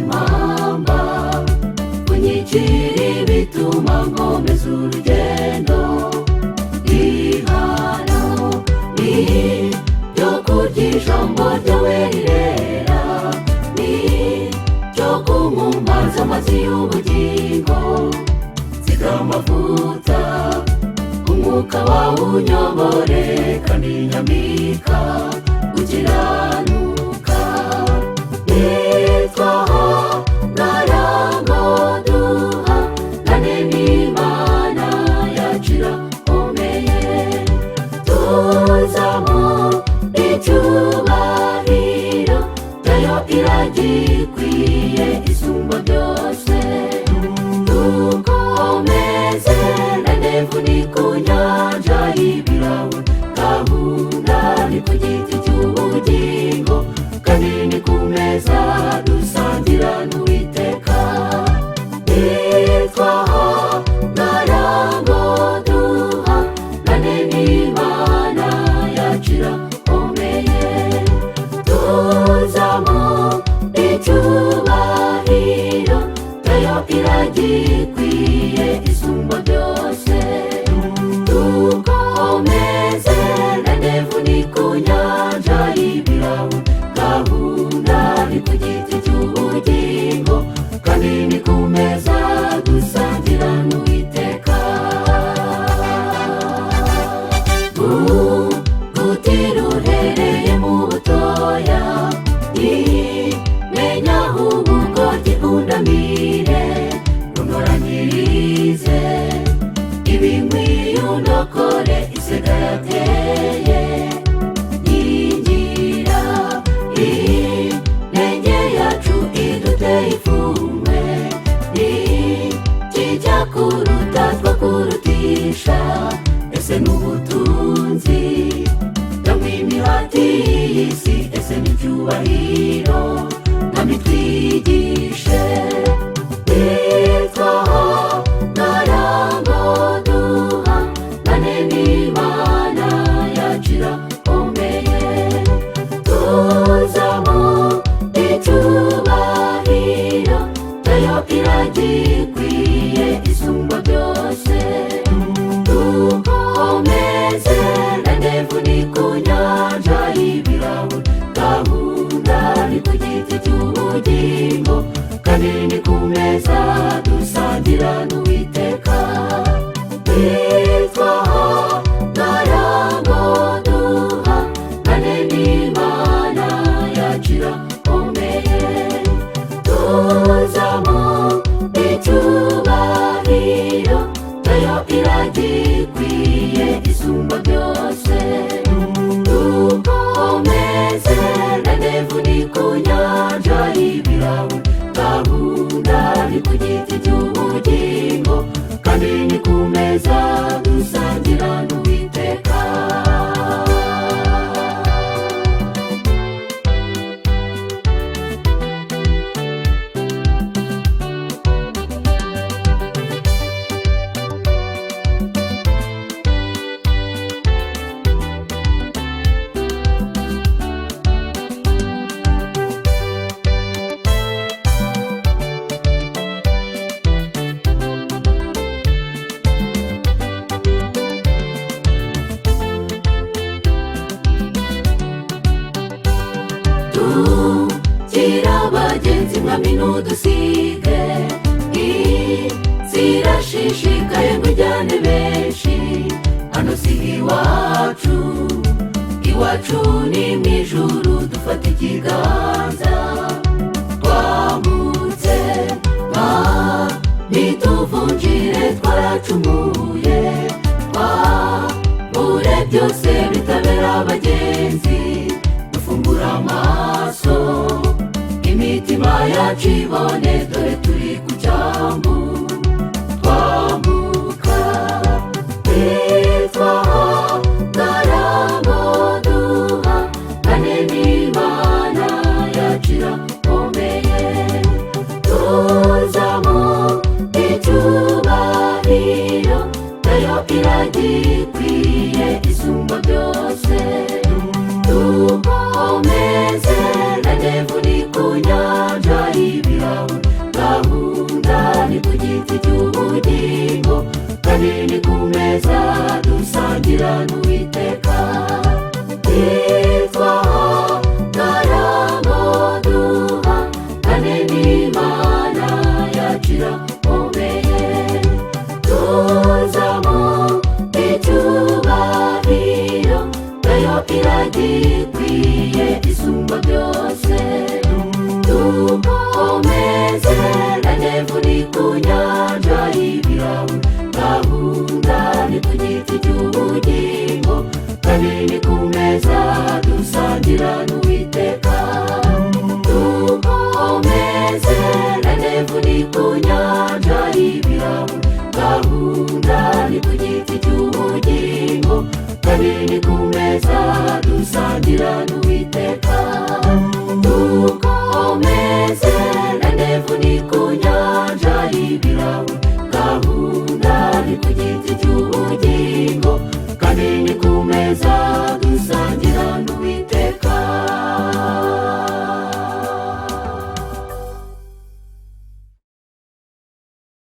impamba kunyicira ibituma nkomeza urugendo. Ihano ni ryo kurya ijambo ryawe rirera, ni ryo kunkumbaza amazi y'ubugingo. Nsiga amavuta umwuka wawe unyobore, kandi nyambika gukiranuka. Nitwaho naragoduha nane n'Imana yacu irakomeye. Tuzamu icyubahiro cyayo iragikwiye isumba byose. Dukomeze ndevu ni ku nyanja y'ibirahure, gahunda ni ku giti cy'ubugingo, kandi ni ku meza dusangira n'Uwiteka. Nitwaho naragoduha nane n'Imana yacu irakomeye. Tuzamu icyubahiro cyayo iragikwiye isumba byose. Dukomeze ndevu ni ku nyanja y'ibirahure, gahunda ni ku giti cy'ubugingo, kandi ni ku meza dusangira n'Uwiteka. Gutira uhereye mu butoya, menya ubugoryi undamire, untoranyirize ibinkwiye undokore isega yateye. Ingira intege yacu iduteye ipfunwe, kijya kuruta two kurutisha, ese n'ubutunzi cyangwa imihati y'isi, ese n'icyubahiro nami twigishe. Nitwaho naragoduha nane n'Imana yacu irakomeye. Tuzamu icyubahiro cyayo iragikwiye isumba byose. Dukomeze ndevu ni ku nyanja y'ibirahure, gahunda ni ku giti cy'ubugingo, kandi ni ku meza dusangira n'Uwiteka. Nitwaho naragoduha nane n'Imana yacu irakomeye. Tuzamu icyubahiro cyayo iragikwiye isumba byose. Dukomeze ndevu ni ku nyanja y'ibirahure, gahunda ni ku giti cy'ubugingo, kandi ni ku meza dusangira n'Uwiteka. Tugira abagenzi mwami ntudusige, zirashishikaye ngo ujyane benshi. Hano si iwacu, iwacu ni mu ijuru. Dufata ikiganza twambutse, bituvunjire twaracumuye, twambure byose bitabera abagenzi. Dufungura amaso imitima yacu ibone, dore turi ku cyambu twambuka. Nitwaho naragoduha nane n'Imana yacu irakomeye. Tuzamu icyubahiro cyayo iragikwiye isumba byose. Dukomeze ndevu ni ku nyanja y'ibirahure, iragikwiye isumba byose. Dukomeze Negevu ni ku nyanja y'ibirahure, gahunda ni ku giti cy'ubugingo, kandi ni ku meza dusangira n'Uwiteka. Dukomeze Negevu ni ku nyanja y'ibirahure, gahunda ni ku giti cy'ubugingo, kandi ni ku meza dusangira n'Uwiteka. Dukomeze Negevu ni ku nyanja y'ibirahure, gahunda ni ku giti cy'ubugingo, kandi ni ku meza